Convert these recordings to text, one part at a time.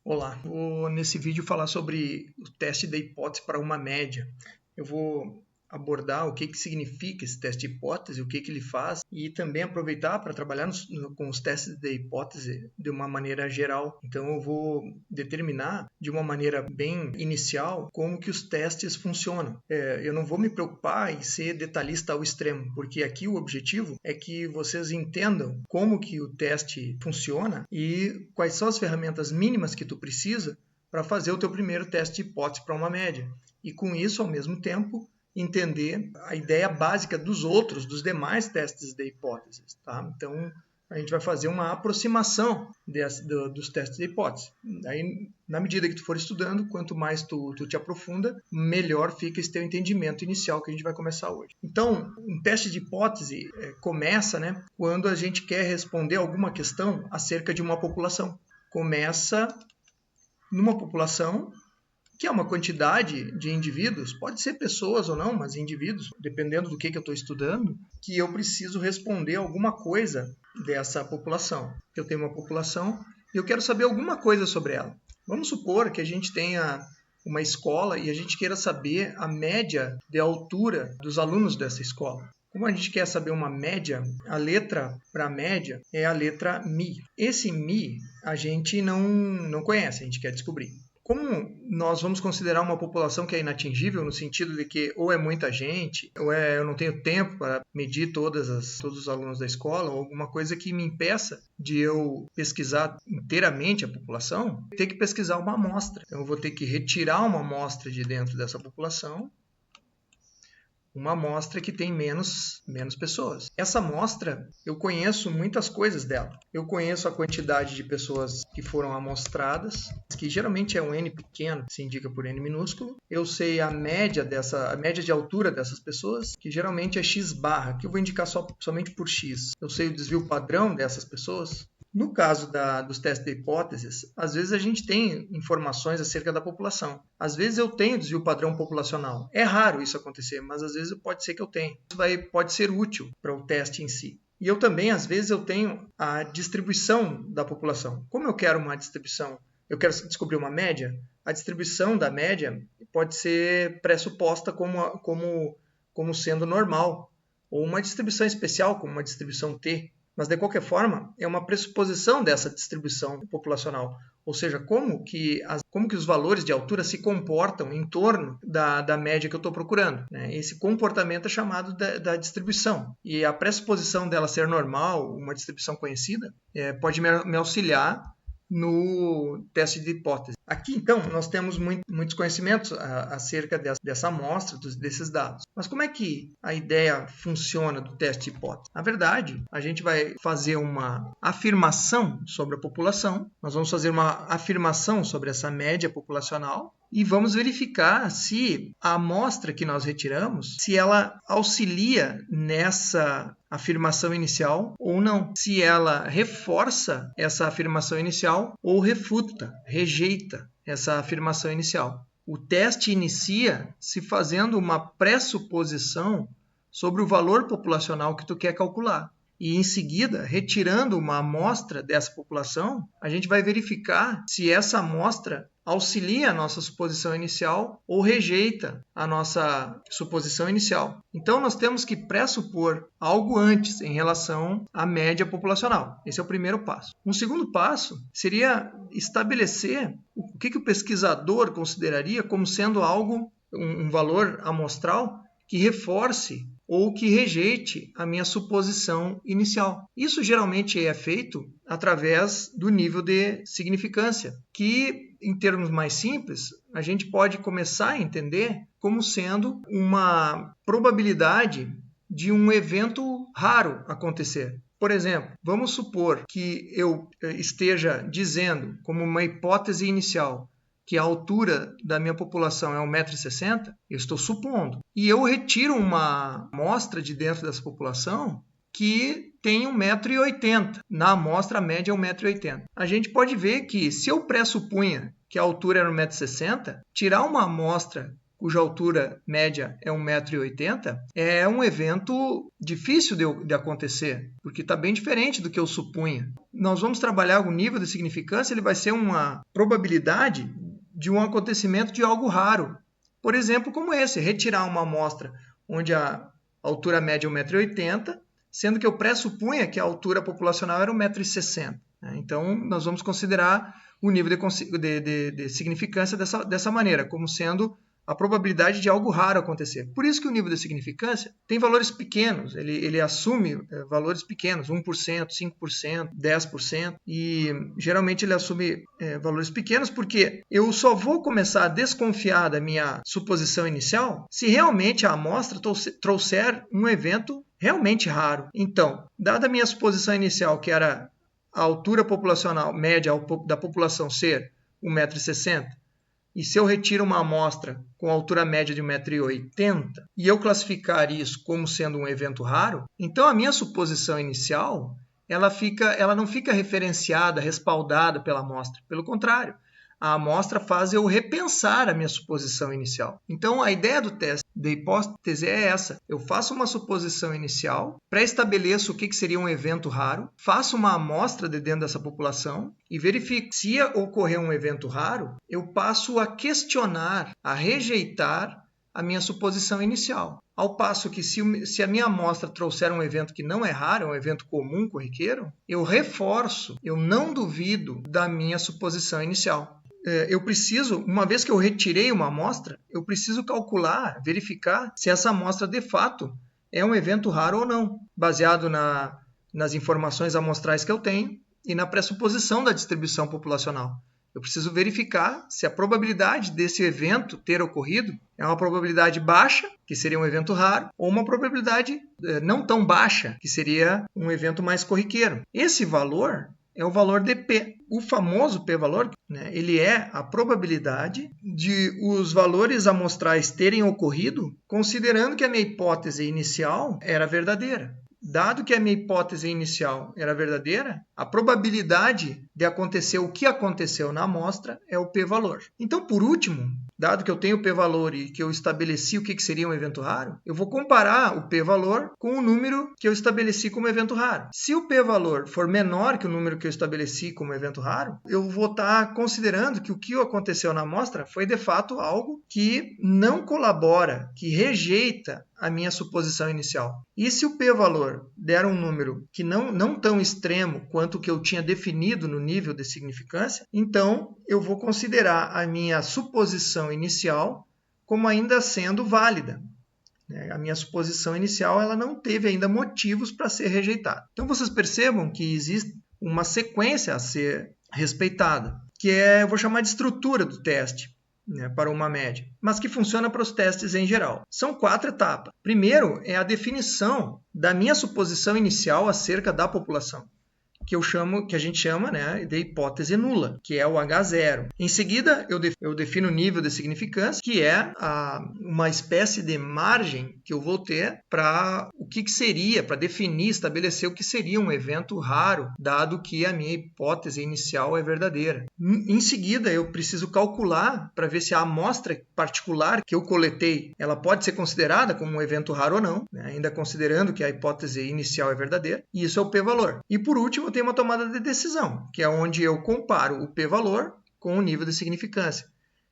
Olá, vou nesse vídeo falar sobre o teste da hipótese para uma média. Eu vou abordar o que significa esse teste de hipótese, o que ele faz e também aproveitar para trabalhar com os testes de hipótese de uma maneira geral. Então eu vou determinar de uma maneira bem inicial como que os testes funcionam. Eu não vou me preocupar em ser detalhista ao extremo, porque aqui o objetivo é que vocês entendam como que o teste funciona e quais são as ferramentas mínimas que tu precisa para fazer o teu primeiro teste de hipótese para uma média. E com isso, ao mesmo tempo, entender a ideia básica dos demais testes de hipóteses. Tá? Então, a gente vai fazer uma aproximação dos testes de hipótese. Aí, na medida que tu for estudando, quanto mais tu te aprofunda, melhor fica esse teu entendimento inicial que a gente vai começar hoje. Então, um teste de hipótese começa, quando a gente quer responder alguma questão acerca de uma população. Começa numa população que é uma quantidade de indivíduos, pode ser pessoas ou não, mas indivíduos, dependendo do que eu estou estudando, que eu preciso responder alguma coisa dessa população. Eu tenho uma população e eu quero saber alguma coisa sobre ela. Vamos supor que a gente tenha uma escola e a gente queira saber a média de altura dos alunos dessa escola. Como a gente quer saber uma média, a letra para média é a letra Mi. Esse Mi a gente não conhece, a gente quer descobrir. Como nós vamos considerar uma população que é inatingível, no sentido de que ou é muita gente, ou eu não tenho tempo para medir todos os alunos da escola, ou alguma coisa que me impeça de eu pesquisar inteiramente a população, eu tenho que pesquisar uma amostra. Então, eu vou ter que retirar uma amostra de dentro dessa população, uma amostra que tem menos pessoas. Essa amostra, eu conheço muitas coisas dela. Eu conheço a quantidade de pessoas que foram amostradas, que geralmente é um N pequeno, se indica por N minúsculo. Eu sei a média de altura dessas pessoas, que geralmente é X barra, que eu vou indicar somente por X. Eu sei o desvio padrão dessas pessoas. No caso dos testes de hipóteses, às vezes a gente tem informações acerca da população. Às vezes eu tenho desvio padrão populacional. É raro isso acontecer, mas às vezes pode ser que eu tenha. Isso pode ser útil para o teste em si. E eu também, às vezes, eu tenho a distribuição da população. Como eu quero uma distribuição, eu quero descobrir uma média, a distribuição da média pode ser pressuposta como sendo normal, ou uma distribuição especial, como uma distribuição T. Mas, de qualquer forma, é uma pressuposição dessa distribuição populacional. Ou seja, como que os valores de altura se comportam em torno da média que eu estou procurando. Esse comportamento é chamado da distribuição. E a pressuposição dela ser normal, uma distribuição conhecida, pode me auxiliar no teste de hipótese. Aqui, então, nós temos muitos conhecimentos acerca dessa amostra, desses dados. Mas como é que a ideia funciona do teste de hipótese? Na verdade, a gente vai fazer uma afirmação sobre a população, nós vamos fazer uma afirmação sobre essa média populacional e vamos verificar se a amostra que nós retiramos, se ela auxilia nessa afirmação inicial ou não. Se ela reforça essa afirmação inicial ou refuta, rejeita essa afirmação inicial. O teste inicia se fazendo uma pressuposição sobre o valor populacional que tu quer calcular. E em seguida, retirando uma amostra dessa população, a gente vai verificar se essa amostra auxilia a nossa suposição inicial ou rejeita a nossa suposição inicial. Então, nós temos que pressupor algo antes em relação à média populacional. Esse é o primeiro passo. Um segundo passo seria estabelecer o que o pesquisador consideraria como sendo um valor amostral que reforce ou que rejeite a minha suposição inicial. Isso geralmente é feito através do nível de significância, que, em termos mais simples, a gente pode começar a entender como sendo uma probabilidade de um evento raro acontecer. Por exemplo, vamos supor que eu esteja dizendo, como uma hipótese inicial, que a altura da minha população é 1,60 m, eu estou supondo. E eu retiro uma amostra de dentro dessa população que tem 1,80 m. Na amostra, a média é 1,80 m. A gente pode ver que, se eu pressupunha que a altura era 1,60 m, tirar uma amostra cuja altura média é 1,80 m, é um evento difícil de acontecer, porque está bem diferente do que eu supunha. Nós vamos trabalhar o nível de significância, ele vai ser uma probabilidade de um acontecimento de algo raro. Por exemplo, como esse, retirar uma amostra onde a altura média é 1,80 m, sendo que eu pressupunha que a altura populacional era 1,60 m. Então, nós vamos considerar o nível de significância dessa maneira, como sendo a probabilidade de algo raro acontecer. Por isso que o nível de significância tem valores pequenos, ele assume valores pequenos, 1%, 5%, 10%, e geralmente ele assume valores pequenos porque eu só vou começar a desconfiar da minha suposição inicial se realmente a amostra trouxer um evento realmente raro. Então, dada a minha suposição inicial, que era a altura populacional média da população ser 1,60 m, e se eu retiro uma amostra com altura média de 1,80 m e eu classificar isso como sendo um evento raro, então a minha suposição inicial ela não fica referenciada, respaldada pela amostra. Pelo contrário, a amostra faz eu repensar a minha suposição inicial. Então, a ideia do teste de hipótese é essa. Eu faço uma suposição inicial, pré-estabeleço o que seria um evento raro, faço uma amostra de dentro dessa população e verifico. Se ocorrer um evento raro, eu passo a questionar, a rejeitar a minha suposição inicial. Ao passo que se a minha amostra trouxer um evento que não é raro, é um evento comum, corriqueiro, eu reforço, eu não duvido da minha suposição inicial. Eu preciso, uma vez que eu retirei uma amostra, eu preciso calcular, verificar se essa amostra de fato é um evento raro ou não, baseado nas informações amostrais que eu tenho e na pressuposição da distribuição populacional. Eu preciso verificar se a probabilidade desse evento ter ocorrido é uma probabilidade baixa, que seria um evento raro, ou uma probabilidade não tão baixa, que seria um evento mais corriqueiro. Esse valor é o valor de P. O famoso P-valor, né, ele é a probabilidade de os valores amostrais terem ocorrido considerando que a minha hipótese inicial era verdadeira. Dado que a minha hipótese inicial era verdadeira, a probabilidade de acontecer o que aconteceu na amostra é o p-valor. Então, por último, dado que eu tenho o p-valor e que eu estabeleci o que seria um evento raro, eu vou comparar o p-valor com o número que eu estabeleci como evento raro. Se o p-valor for menor que o número que eu estabeleci como evento raro, eu vou estar considerando que o que aconteceu na amostra foi, de fato, algo que não colabora, que rejeita a minha suposição inicial. E se o p-valor der um número que não tão extremo quanto o que eu tinha definido no nível de significância, então eu vou considerar a minha suposição inicial como ainda sendo válida. A minha suposição inicial ela não teve ainda motivos para ser rejeitada. Então vocês percebam que existe uma sequência a ser respeitada, que eu vou chamar de estrutura do teste. Para uma média, mas que funciona para os testes em geral. São 4 etapas. Primeiro é a definição da minha suposição inicial acerca da população, que a gente chama, de hipótese nula, que é o H0. Em seguida, eu defino o nível de significância, que é uma espécie de margem que eu vou ter para o que seria, para definir, estabelecer o que seria um evento raro, dado que a minha hipótese inicial é verdadeira. Em seguida, eu preciso calcular para ver se a amostra particular que eu coletei, ela pode ser considerada como um evento raro ou não, ainda considerando que a hipótese inicial é verdadeira, e isso é o p-valor. E por último, tem uma tomada de decisão, que é onde eu comparo o p-valor com o nível de significância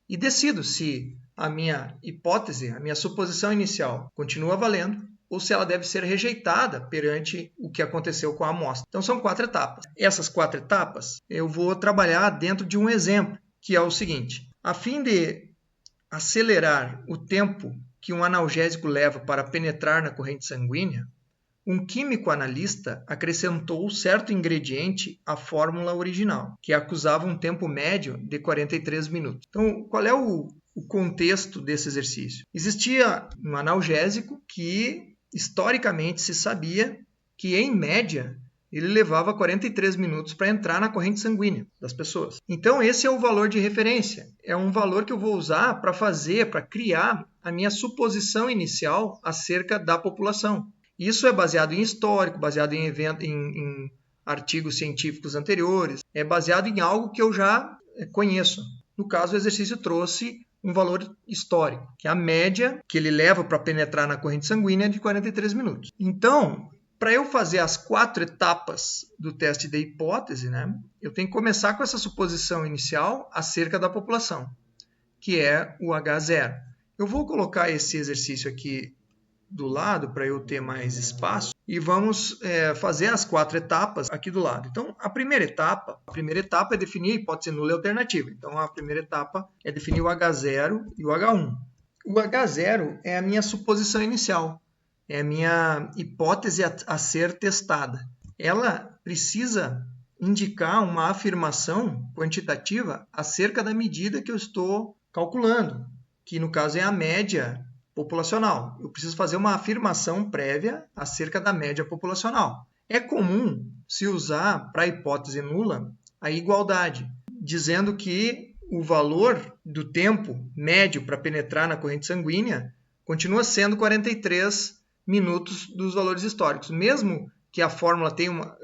e decido se a minha hipótese, a minha suposição inicial continua valendo ou se ela deve ser rejeitada perante o que aconteceu com a amostra. Então são 4 etapas. Essas 4 etapas eu vou trabalhar dentro de um exemplo, que é o seguinte: a fim de acelerar o tempo que um analgésico leva para penetrar na corrente sanguínea, um químico analista acrescentou certo ingrediente à fórmula original, que acusava um tempo médio de 43 minutos. Então, qual é o contexto desse exercício? Existia um analgésico que, historicamente, se sabia que, em média, ele levava 43 minutos para entrar na corrente sanguínea das pessoas. Então, esse é o valor de referência. É um valor que eu vou usar para criar a minha suposição inicial acerca da população. Isso é baseado em histórico, baseado em artigos científicos anteriores, é baseado em algo que eu já conheço. No caso, o exercício trouxe um valor histórico, que é a média que ele leva para penetrar na corrente sanguínea de 43 minutos. Então, para eu fazer as 4 etapas do teste da hipótese, né, eu tenho que começar com essa suposição inicial acerca da população, que é o H0. Eu vou colocar esse exercício aqui do lado para eu ter mais espaço e vamos fazer as 4 etapas aqui do lado. Então, a primeira etapa é definir a hipótese nula e alternativa. Então, a primeira etapa é definir o H0 e o H1. O H0 é a minha suposição inicial, é a minha hipótese a ser testada. Ela precisa indicar uma afirmação quantitativa acerca da medida que eu estou calculando, que no caso é a média populacional. Eu preciso fazer uma afirmação prévia acerca da média populacional. É comum se usar para a hipótese nula a igualdade, dizendo que o valor do tempo médio para penetrar na corrente sanguínea continua sendo 43 minutos dos valores históricos, mesmo que a fórmula tenha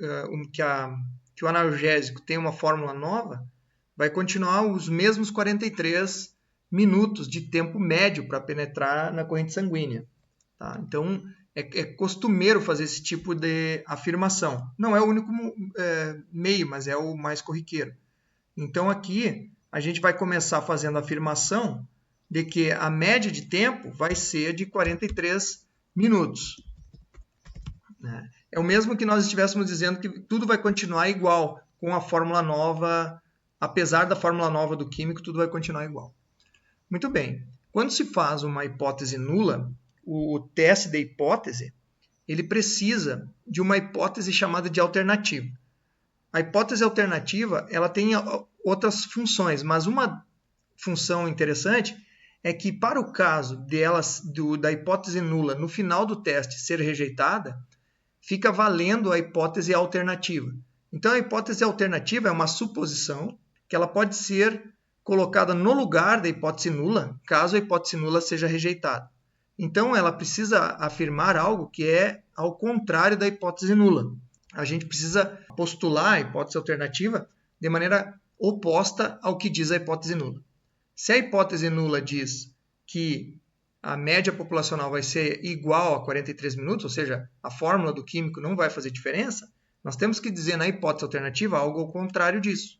que o analgésico tenha uma fórmula nova, vai continuar os mesmos 43 minutos de tempo médio para penetrar na corrente sanguínea. Tá? Então, é costumeiro fazer esse tipo de afirmação. Não é o único meio, mas é o mais corriqueiro. Então, aqui, a gente vai começar fazendo a afirmação de que a média de tempo vai ser de 43 minutos. É o mesmo que nós estivéssemos dizendo que tudo vai continuar igual com a fórmula nova, apesar da fórmula nova do químico, tudo vai continuar igual. Muito bem. Quando se faz uma hipótese nula, o teste da hipótese, ele precisa de uma hipótese chamada de alternativa. A hipótese alternativa, ela tem outras funções, mas uma função interessante é que para o caso da hipótese nula no final do teste ser rejeitada, fica valendo a hipótese alternativa. Então, a hipótese alternativa é uma suposição que ela pode ser colocada no lugar da hipótese nula, caso a hipótese nula seja rejeitada. Então, ela precisa afirmar algo que é ao contrário da hipótese nula. A gente precisa postular a hipótese alternativa de maneira oposta ao que diz a hipótese nula. Se a hipótese nula diz que a média populacional vai ser igual a 43 minutos, ou seja, a fórmula do químico não vai fazer diferença, nós temos que dizer na hipótese alternativa algo ao contrário disso.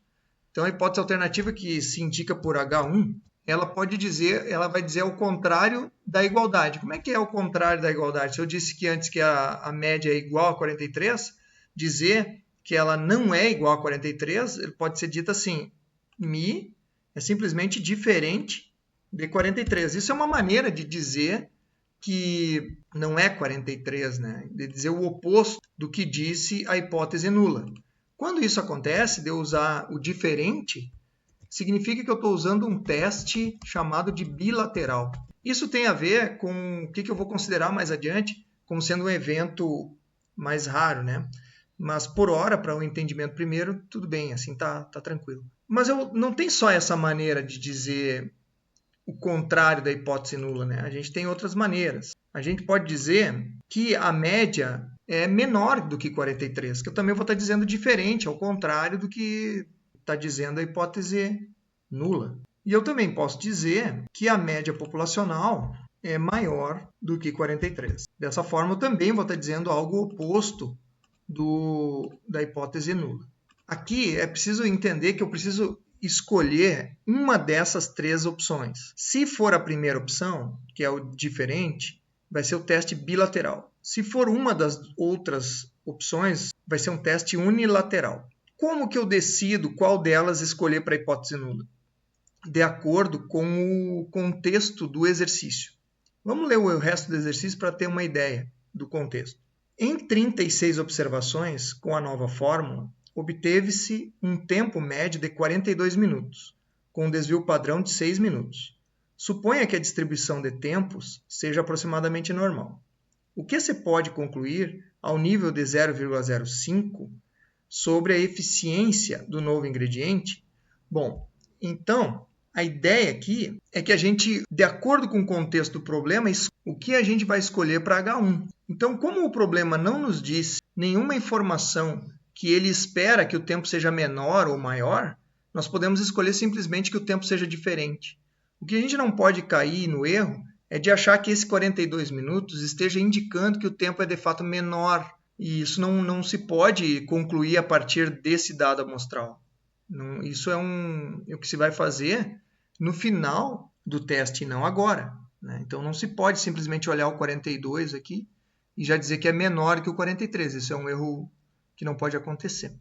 Então, a hipótese alternativa que se indica por H1, ela vai dizer ao contrário da igualdade. Como é que é o contrário da igualdade? Se eu disse que antes que a média é igual a 43, dizer que ela não é igual a 43, pode ser dito assim, μ é simplesmente diferente de 43. Isso é uma maneira de dizer que não é 43, né? De dizer o oposto do que disse a hipótese nula. Quando isso acontece, de eu usar o diferente, significa que eu estou usando um teste chamado de bilateral. Isso tem a ver com o que eu vou considerar mais adiante como sendo um evento mais raro, né? Mas por hora, para o entendimento primeiro, tudo bem, assim tá tranquilo. Mas não tem só essa maneira de dizer o contrário da hipótese nula, né? A gente tem outras maneiras. A gente pode dizer que a média é menor do que 43, que eu também vou estar dizendo diferente, ao contrário do que está dizendo a hipótese nula. E eu também posso dizer que a média populacional é maior do que 43. Dessa forma, eu também vou estar dizendo algo oposto da hipótese nula. Aqui é preciso entender que eu preciso escolher uma dessas 3 opções. Se for a primeira opção, que é o diferente, vai ser o teste bilateral. Se for uma das outras opções, vai ser um teste unilateral. Como que eu decido qual delas escolher para a hipótese nula? De acordo com o contexto do exercício. Vamos ler o resto do exercício para ter uma ideia do contexto. Em 36 observações com a nova fórmula, obteve-se um tempo médio de 42 minutos, com um desvio padrão de 6 minutos. Suponha que a distribuição de tempos seja aproximadamente normal. O que se pode concluir ao nível de 0,05 sobre a eficiência do novo ingrediente? Bom, então, a ideia aqui é que a gente, de acordo com o contexto do problema, o que a gente vai escolher para H1. Então, como o problema não nos diz nenhuma informação que ele espera que o tempo seja menor ou maior, nós podemos escolher simplesmente que o tempo seja diferente. O que a gente não pode cair no erro é de achar que esse 42 minutos esteja indicando que o tempo é de fato menor. E isso não se pode concluir a partir desse dado amostral. Não, isso é o que se vai fazer no final do teste e não agora, né? Então não se pode simplesmente olhar o 42 aqui e já dizer que é menor que o 43. Isso é um erro que não pode acontecer.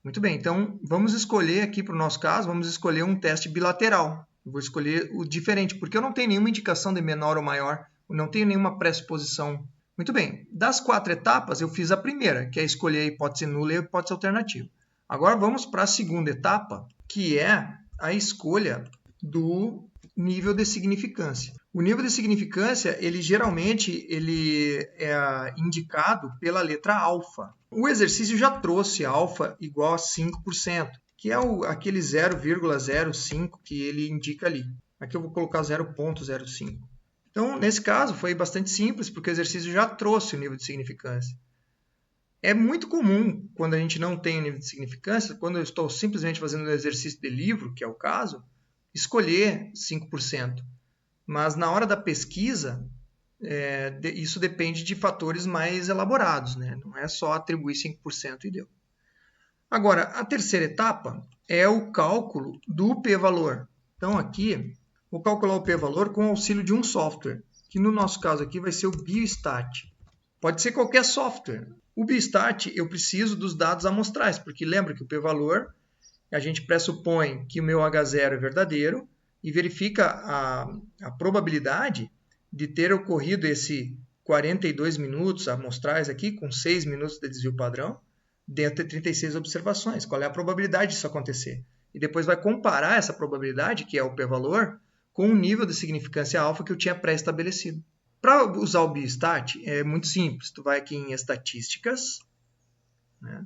Muito bem, então vamos escolher aqui para o nosso caso, vamos escolher um teste bilateral. Eu vou escolher o diferente, porque eu não tenho nenhuma indicação de menor ou maior, eu não tenho nenhuma pressuposição. Muito bem, das 4 etapas eu fiz a primeira, que é escolher a hipótese nula e a hipótese alternativa. Agora vamos para a segunda etapa, que é a escolha do nível de significância. O nível de significância, geralmente é indicado pela letra alfa. O exercício já trouxe alfa igual a 5%, que é aquele 0,05 que ele indica ali. Aqui eu vou colocar 0,05. Então, nesse caso, foi bastante simples, porque o exercício já trouxe o nível de significância. É muito comum, quando a gente não tem o nível de significância, quando eu estou simplesmente fazendo um exercício de livro, que é o caso, escolher 5%. Mas na hora da pesquisa, isso depende de fatores mais elaborados, né? Não é só atribuir 5% e deu. Agora, a terceira etapa é o cálculo do p-valor. Então aqui, vou calcular o p-valor com o auxílio de um software, que no nosso caso aqui vai ser o Biostat. Pode ser qualquer software. O Biostat eu preciso dos dados amostrais, porque lembra que o p-valor, a gente pressupõe que o meu H0 é verdadeiro, e verifica a probabilidade de ter ocorrido esse 42 minutos amostrais aqui, com 6 minutos de desvio padrão, dentro de 36 observações. Qual é a probabilidade disso acontecer? E depois vai comparar essa probabilidade, que é o p-valor, com o nível de significância alfa que eu tinha pré-estabelecido. Para usar o Biostat, é muito simples. Tu vai aqui em estatísticas, né?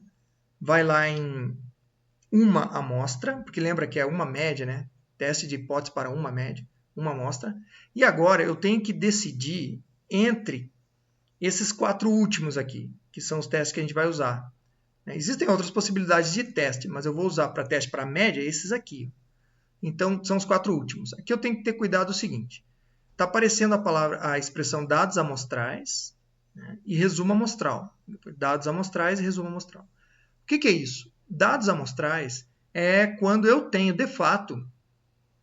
Vai lá em uma amostra, porque lembra que é uma média, né? Teste de hipótese para uma média, uma amostra. E agora eu tenho que decidir entre esses 4 últimos aqui, que são os testes que a gente vai usar. Existem outras possibilidades de teste, mas eu vou usar para teste para média esses aqui. Então, são os 4 últimos. Aqui eu tenho que ter cuidado o seguinte. Está aparecendo a expressão dados amostrais, né, e resumo amostral. Dados amostrais e resumo amostral. O que é isso? Dados amostrais é quando eu tenho, de fato,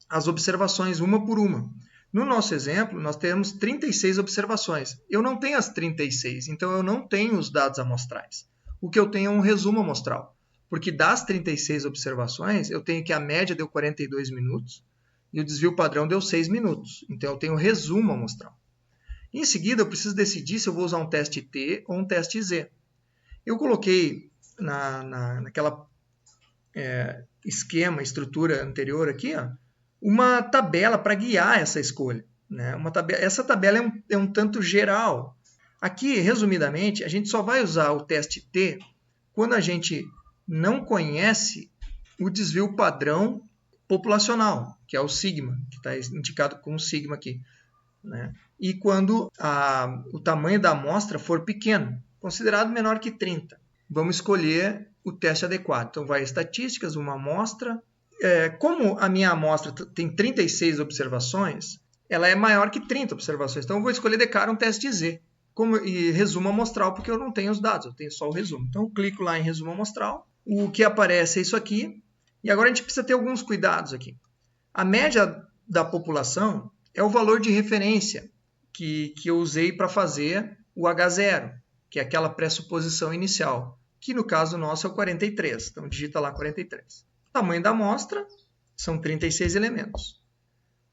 as observações uma por uma. No nosso exemplo, nós temos 36 observações. Eu não tenho as 36, então eu não tenho os dados amostrais. O que eu tenho é um resumo amostral, porque das 36 observações, eu tenho que a média deu 42 minutos e o desvio padrão deu 6 minutos. Então eu tenho um resumo amostral. Em seguida, eu preciso decidir se eu vou usar um teste T ou um teste Z. Eu coloquei naquela estrutura anterior aqui, ó, uma tabela para guiar essa escolha, né? Essa tabela é um tanto geral. Aqui, resumidamente, a gente só vai usar o teste T quando a gente não conhece o desvio padrão populacional, que é o sigma, que está indicado com o sigma aqui, né? E quando o tamanho da amostra for pequeno, considerado menor que 30. Vamos escolher o teste adequado. Então, vai estatísticas, uma amostra. Como a minha amostra tem 36 observações, ela é maior que 30 observações. Então, eu vou escolher de cara um teste Z. E resumo amostral, porque eu não tenho os dados, eu tenho só o resumo. Então, eu clico lá em resumo amostral. O que aparece é isso aqui. E agora a gente precisa ter alguns cuidados aqui. A média da população é o valor de referência que eu usei para fazer o H0, que é aquela pressuposição inicial, que no caso nosso é o 43. Então, digita lá 43. O tamanho da amostra são 36 elementos.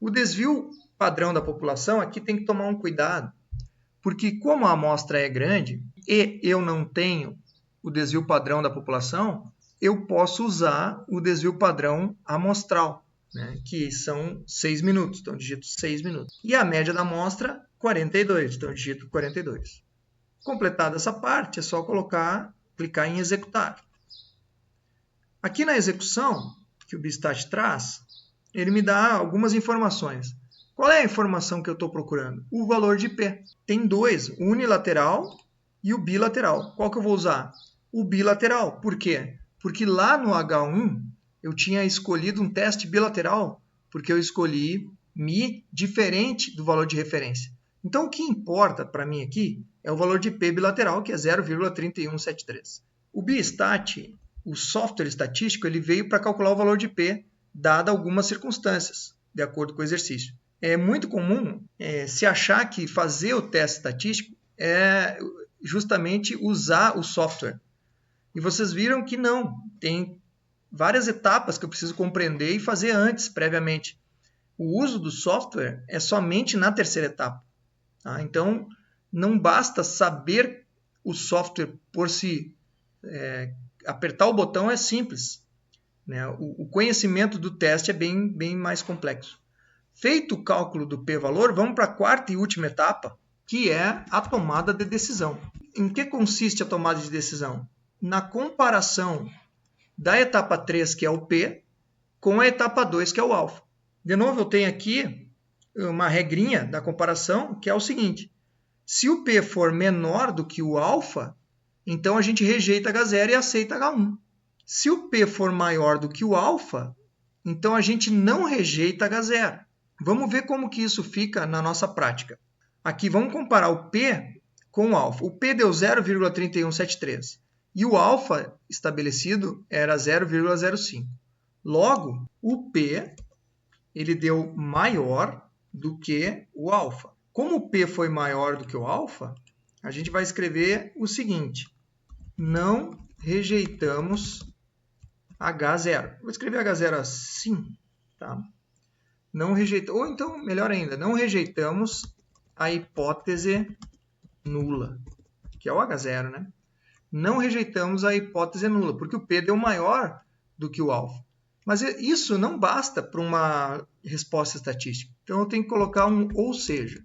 O desvio padrão da população, aqui tem que tomar um cuidado, porque como a amostra é grande e eu não tenho o desvio padrão da população, eu posso usar o desvio padrão amostral, né, que são 6 minutos. Então, digito 6 minutos. E a média da amostra, 42. Então, digito 42. Completada essa parte, é só clicar em executar. Aqui na execução, que o Biostat traz, ele me dá algumas informações. Qual é a informação que eu estou procurando? O valor de P. Tem dois, o unilateral e o bilateral. Qual que eu vou usar? O bilateral. Por quê? Porque lá no H1 eu tinha escolhido um teste bilateral, porque eu escolhi μi diferente do valor de referência. Então, o que importa para mim aqui é o valor de P bilateral, que é 0,3173. O Bistat, o software estatístico, ele veio para calcular o valor de P, dada algumas circunstâncias, de acordo com o exercício. É muito comum se achar que fazer o teste estatístico é justamente usar o software. E vocês viram que não, tem várias etapas que eu preciso compreender e fazer antes, previamente. O uso do software é somente na terceira etapa. Tá? Então, não basta saber o software por si. Apertar o botão é simples. Né? O conhecimento do teste é bem mais complexo. Feito o cálculo do p-valor, vamos para a quarta e última etapa, que é a tomada de decisão. Em que consiste a tomada de decisão? Na comparação da etapa 3, que é o P, com a etapa 2, que é o alfa. De novo, eu tenho aqui uma regrinha da comparação, que é o seguinte. Se o P for menor do que o alfa, então a gente rejeita H0 e aceita H1. Se o P for maior do que o alfa, então a gente não rejeita H0. Vamos ver como que isso fica na nossa prática. Aqui vamos comparar o P com o alfa. O P deu 0,3173 e o alfa estabelecido era 0,05. Logo, o P ele deu maior do que o alfa. Como o P foi maior do que o alfa, a gente vai escrever o seguinte: não rejeitamos H0. Vou escrever H0 assim, tá? Não rejeitamos, ou então, melhor ainda, não rejeitamos a hipótese nula, que é o H0, né? Não rejeitamos a hipótese nula, porque o P deu maior do que o alfa. Mas isso não basta para uma resposta estatística. Então, eu tenho que colocar um ou seja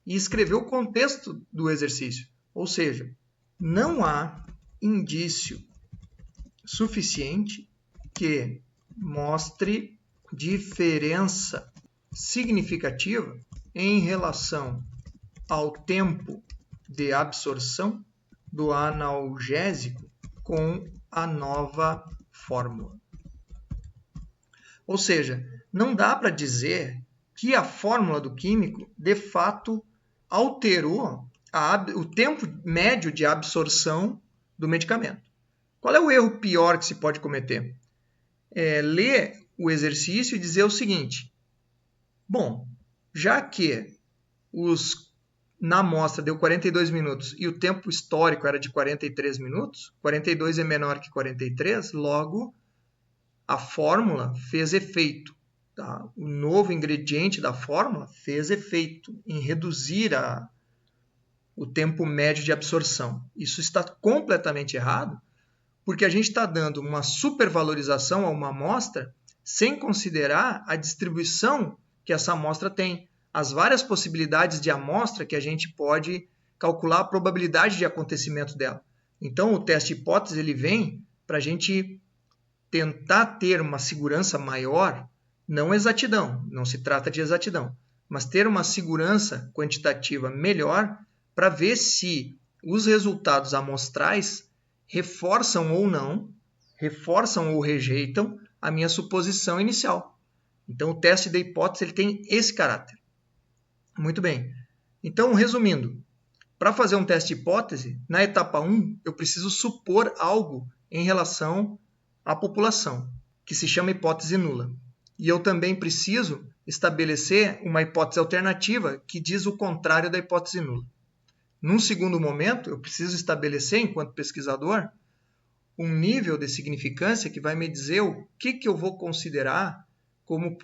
e escrever o contexto do exercício. Ou seja, não há indício suficiente que mostre diferença significativa em relação ao tempo de absorção do analgésico com a nova fórmula. Ou seja, não dá para dizer que a fórmula do químico, de fato, alterou o tempo médio de absorção do medicamento. Qual é o erro pior que se pode cometer? Ler o exercício e dizer o seguinte: bom, já que na amostra deu 42 minutos e o tempo histórico era de 43 minutos, 42 é menor que 43, logo a fórmula fez efeito. Tá? O novo ingrediente da fórmula fez efeito em reduzir o tempo médio de absorção. Isso está completamente errado, porque a gente está dando uma supervalorização a uma amostra sem considerar a distribuição que essa amostra tem, as várias possibilidades de amostra que a gente pode calcular a probabilidade de acontecimento dela. Então, o teste hipótese ele vem para a gente tentar ter uma segurança maior, não exatidão, não se trata de exatidão, mas ter uma segurança quantitativa melhor para ver se os resultados amostrais reforçam ou não, reforçam ou rejeitam a minha suposição inicial. Então, o teste da hipótese ele tem esse caráter. Muito bem. Então, resumindo, para fazer um teste de hipótese, na etapa 1, eu preciso supor algo em relação à população, que se chama hipótese nula. E eu também preciso estabelecer uma hipótese alternativa que diz o contrário da hipótese nula. Num segundo momento, eu preciso estabelecer, enquanto pesquisador, um nível de significância que vai me dizer o que eu vou considerar como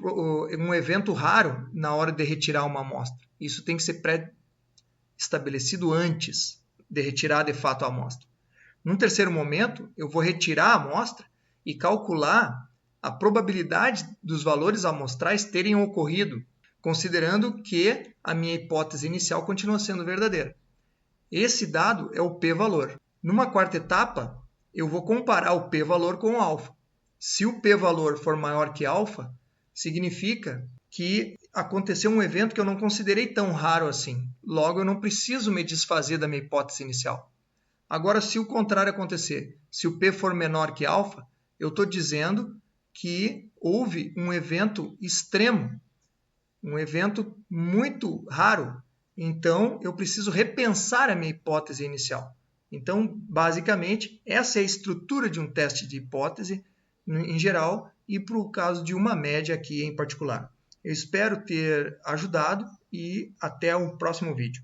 um evento raro na hora de retirar uma amostra. Isso tem que ser pré-estabelecido antes de retirar de fato a amostra. Num terceiro momento, eu vou retirar a amostra e calcular a probabilidade dos valores amostrais terem ocorrido, considerando que a minha hipótese inicial continua sendo verdadeira. Esse dado é o p-valor. Numa quarta etapa, eu vou comparar o p-valor com o alfa. Se o p-valor for maior que alfa, significa que aconteceu um evento que eu não considerei tão raro assim. Logo, eu não preciso me desfazer da minha hipótese inicial. Agora, se o contrário acontecer, se o p for menor que alfa, eu estou dizendo que houve um evento extremo um evento muito raro, então eu preciso repensar a minha hipótese inicial. Então, basicamente, essa é a estrutura de um teste de hipótese em geral e para o caso de uma média aqui em particular. Eu espero ter ajudado e até o próximo vídeo.